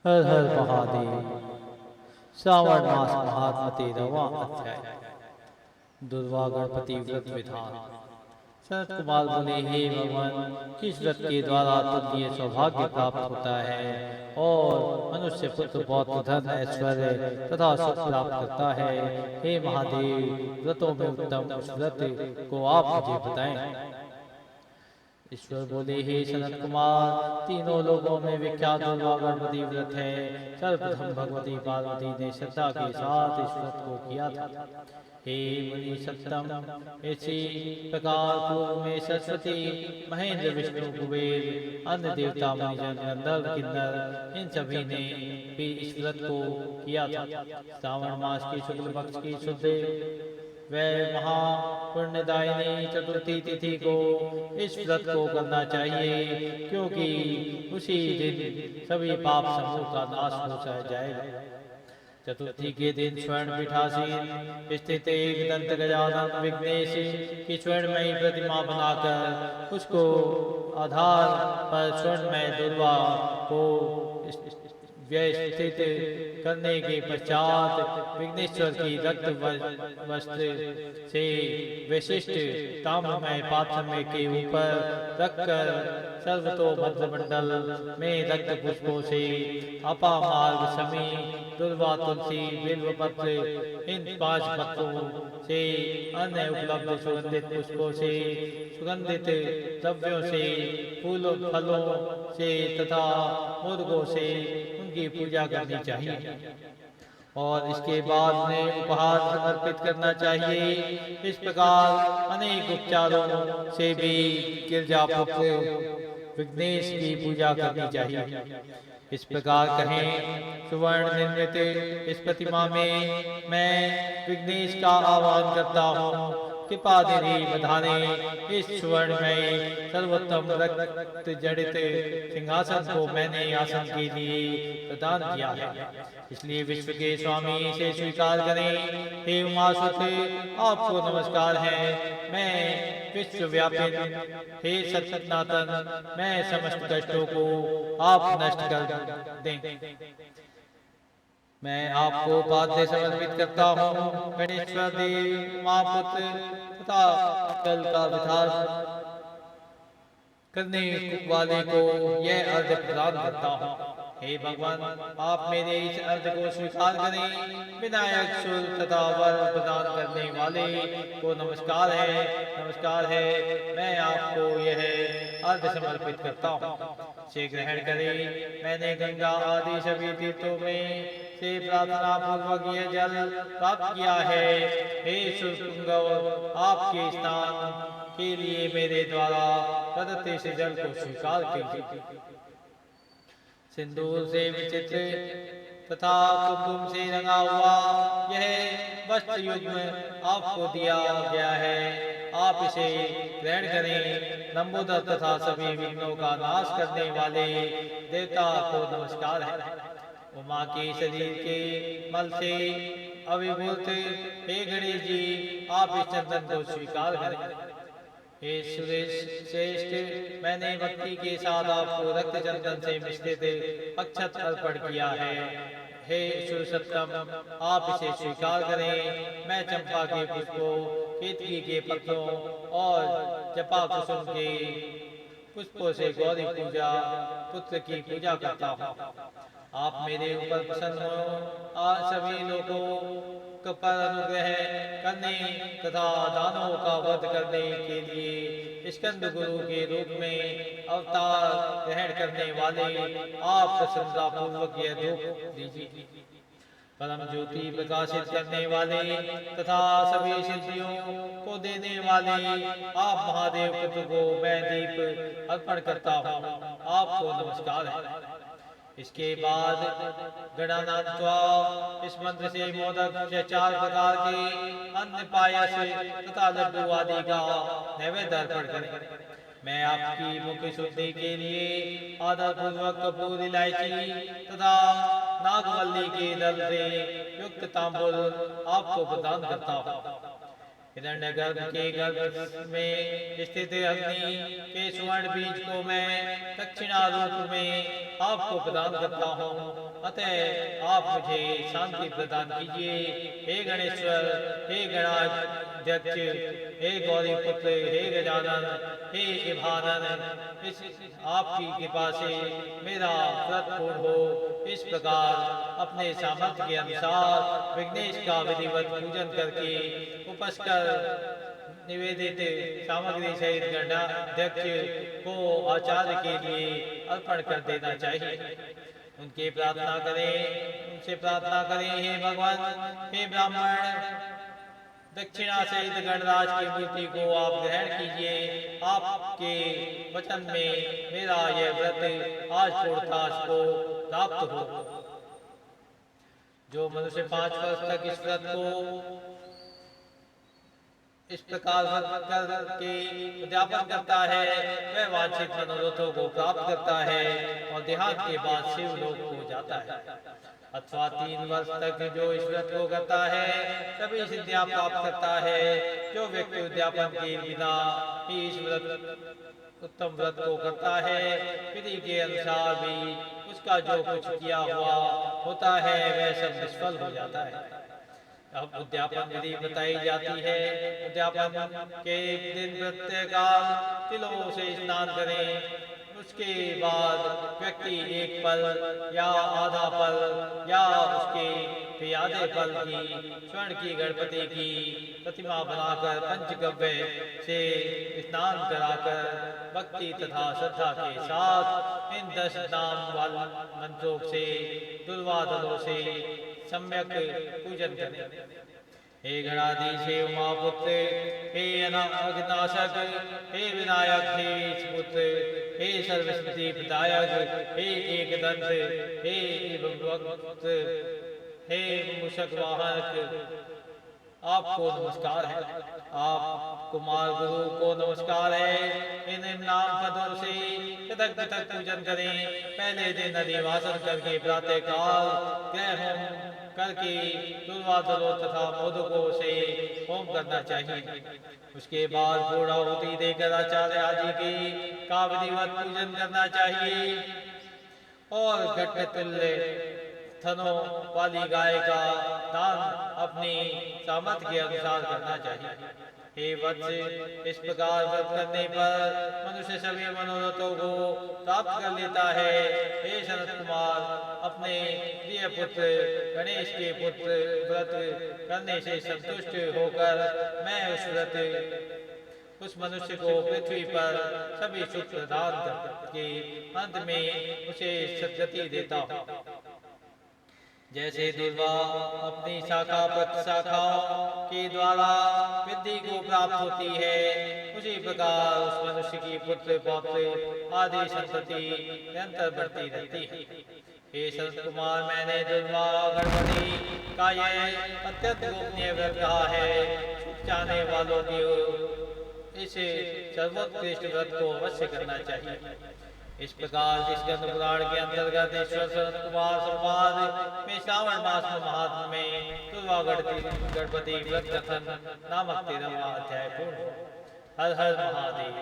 हर हर महादेव। श्रावण मास महात्म 13वां अध्याय। दुर्वा गणपति व्रत विधान। सनत कुमार बोले, हे भगवान, किस व्रत के द्वारा तुझे सौभाग्य प्राप्त होता है और मनुष्य पुत्र पौत्र धन ऐश्वर्य तथा सुख प्राप्त करता है। हे महादेव, व्रतों में उत्तम उस व्रत को आप मुझे बताएं। ईश्वर बोले, हे सनत कुमार, तीनों लोगों में विख्यात दुर्गा गणपति व्रत है। सर्वप्रथम भगवती पार्वती ने श्रद्धा के साथ इस व्रत को किया था। हे मुनि सत्तम, इसी प्रकार पूर्व में सरस्वती, महेंद्र, विष्णु, कुबेर, अन्य देवता, मुनिजन, गंधर्व, किन्नर, इन सभी ने भी इस व्रत को किया था। श्रावण मास की शुक्ल पक्ष की शुद्ध वह महापुण्यदायिनी चतुर्थी तिथि को इस व्रत को करना चाहिए, क्योंकि उसी दिन सभी पाप समूह का नाश हो जाएगा। चतुर्थी के दिन स्वर्ण पीठासीन स्थित एक दंत गजानन विघ्नेश की स्वर्णमयी प्रतिमा बनाकर उसको आधार पर स्वर्णमय दुर्वा को व्यवस्थित करने के पश्चात विघ्नेश्वर की रक्त वस्त्र से विशिष्ट ताम्रमय पात्र में के ऊपर रखकर सर्वतोभद्रमंडल में रक्त पुष्पों से अपामार्ग समी दुर्वा तुलसी बिल्वपत्र इन 5 पत्रों से अन्य उपलब्ध सुगंधित पुष्पों से सुगंधित द्रव्यों से फूलों फलों से तथा मुर्गों से उनकी पूजा करनी चाहिए और इसके बाद उन्हें उपहार समर्पित करना चाहिए। इस प्रकार अनेक उपचारों से भी गिरजा पुत्र विघ्नेश की पूजा करनी चाहिए। इस प्रकार कहें, सुवर्ण निर्मित इस प्रतिमा में मैं विघ्नेश का आह्वान करता हूँ। कृपा निधि बधाने इस सुवर्ण में सर्वोत्तम रक्त जड़ित सिंहासन को मैंने आसन के लिए प्रदान किया है, इसलिए विश्व के स्वामी इसे स्वीकार करें। हे उमासुत, आपको नमस्कार है। मैं विश्वव्यापी, हे सतनातन, मैं समस्त कष्टों को आप नष्ट कर दें। मैं आपको पाद्य समर्पित करता हूँ। गणेश्वर देव, महापुत्र तथा कल का विधान करने वाले को यह अर्घ प्रदान करता हूँ। हे भगवान, आप मेरे इस अर्घ को स्वीकार करें। विनायक, सुर तथा वर प्रदान करने वाले को नमस्कार है, नमस्कार है। मैं आपको यह अर्घ समर्पित करता हूँ, से ग्रहण करें। मैंने गंगा आदि सभी तीर्थों में से प्रार्थना पूर्वक यह जल प्राप्त किया है। हे सुरपुंगव, आपके स्नान के लिए मेरे द्वारा प्रदत्त इस जल को स्वीकार कीजिए। सिंदूर से विचित्र तथा कुमकुम से रंगा हुआ यह वस्त्र युग्म आपको दिया गया है, आप इसे ग्रहण करें। लंबोदर तथा सभी विघ्नों का नाश करने वाले देवता को नमस्कार है। उमा के शरीर के मल से अभिभूत हे गणेश जी, आप इस चंदन को स्वीकार करें। हे सुरेश श्रेष्ठ, मैंने भक्ति के साथ आपको रक्त चंदन से मिश्रित अक्षत अर्पण किया है। हे सुरसत्तम, आप इसे स्वीकार करें। मैं चंपा के पुष्पों, केतकी के पत्तों और जपा कुसुम के पुष्पों से गौरी पूजा पुत्र की पूजा करता हूँ। आप मेरे ऊपर प्रसन्न हो। आज सभी लोगों पर अनुग्रह करने तथा दानवों का वध करने के लिए स्कंद गुरु के रूप में अवतार ग्रहण करने वाले आप प्रसन्नता पूर्वक यह धूप दीजिए। परम ज्योति प्रकाशित करने वाले तथा सभी सिद्धियों को देने वाले आप महादेव पुत्र को मैं दीप अर्पण करता हूँ, आपको नमस्कार है। इसके बाद गणानात्वा इस मंत्र से मोदक 4 प्रकार के अन्न पायस तथा लड्डू आदि का नैवेद्य अर्पण करें। मैं आपकी मुख्य शुद्धि के लिए आदर पूर्वक कपूर, इलायची तथा नागवल्ली के दल से युक्त तांबुल आपको प्रदान करता हूँ। हिरण्यगर्भ के गर्भ में स्थित अग्नि के स्वर्ण बीज को मैं दक्षिणा रूप में आपको प्रदान करता हूँ। अतः आप मुझे शांति प्रदान कीजिए। हे गणेश्वर, हे गणाध्यक्ष, हे गौरी पुत्र, हे गजानन, हे इभानन, इस आपकी कृपा से मेरा व्रत पूर्ण हो। इस प्रकार अपने सामर्थ्य के अनुसार विघ्नेश का विधिवत पूजन करके उपस्कर निवेदित सामग्री सहित गणाध्यक्ष को आचार्य के लिए अर्पण कर देना चाहिए। उनसे प्रार्थना करें, हे भगवान, हे ब्राह्मण, दक्षिणा सहित गणराज की मूर्ति को आप ग्रहण कीजिए। आपके वचन में मेरा यह व्रत आज पूर्णता को प्राप्त हो। जो मनुष्य 5 वर्ष तक इस व्रत को इस प्रकार करके उद्यापन करता है, वह वांछित मनोरथों को प्राप्त करता है और देहांत के बाद शिवलोक को जाता है। अथवा 3 वर्ष तक जो इस व्रत को करता है सभी सिद्धियां प्राप्त करता है। जो व्यक्ति उद्यापन के बिना ही इस उत्तम व्रत को करता है, विधि के अनुसार भी उसका जो कुछ किया हुआ होता है वह सब निष्फल हो जाता है। अब उद्यापन विधि बताई जाती है। उद्यापन के एक दिन प्रत्येकाल तिलों से स्नान करें। उसके बाद व्यक्ति एक पल या आधा पल या उसके फिर आधे पल की स्वर्ण की गणपति की प्रतिमा बनाकर पंचगव्य से स्नान कराकर भक्ति तथा श्रद्धा के साथ इन 10 नाम वाले मंत्रों से दुर्वादलों से सम्यक पूजन करें। हे गणाधीश, हे उमापुत्र, हे अनागनाशक, हे विनायक, हे पुत्र, हे सर्वसिद्धि प्रदायक, हे एकदंत, हे भक्त, हे मूषक वाहक, आपको नमस्कार है। आप कुमार गुरु को नमस्कार है। इन नाम पदों से पृथक पृथक पूजन करें। पहले दिन अधिवासन करके प्रातः काल ग्रह होम करके दुर्वादलों तथा मोदकों से होम करना चाहिए। उसके बाद पूर्णाहुति देकर आचार्य आदि की का विधिवत पूजन करना चाहिए और घट तुल्य थनों वाली गाय का दान अपनी सामर्थ्य के अनुसार करना चाहिए। हे वत्स, इस प्रकार व्रत करने पर मनुष्य सभी मनोरथों को प्राप्त कर लेता है। हे सनत कुमार, अपने प्रिय पुत्र गणेश के पुत्र व्रत करने से संतुष्ट होकर मैं उस मनुष्य को पृथ्वी पर सभी सुख प्रदान करके अंत में उसे सद्गति देता हूँ। जैसे दुर्वा अपनी शाखा प्रतिशाखाओं के द्वारा वृद्धि को प्राप्त होती है, उसी प्रकार उस मनुष्य की पुत्र पौत्र आदि संतति निरंतर बढ़ती रहती है। हे संत कुमार, मैंने दुर्वा गणपति का यह अत्यंत गोपनीय व्रत कहा है। छूट जाने वालों की इस सर्वोत्कृष्ट व्रत को अवश्य करना चाहिए। इस प्रकार जिस गंध पुराण के अंतर्गत ईश्वर सनत कुमार संवाद में श्रावण मास में महात्म में दुर्वा गणपति व्रत कथन नामक 13वां अध्याय पूर्ण। हर हर महादेव।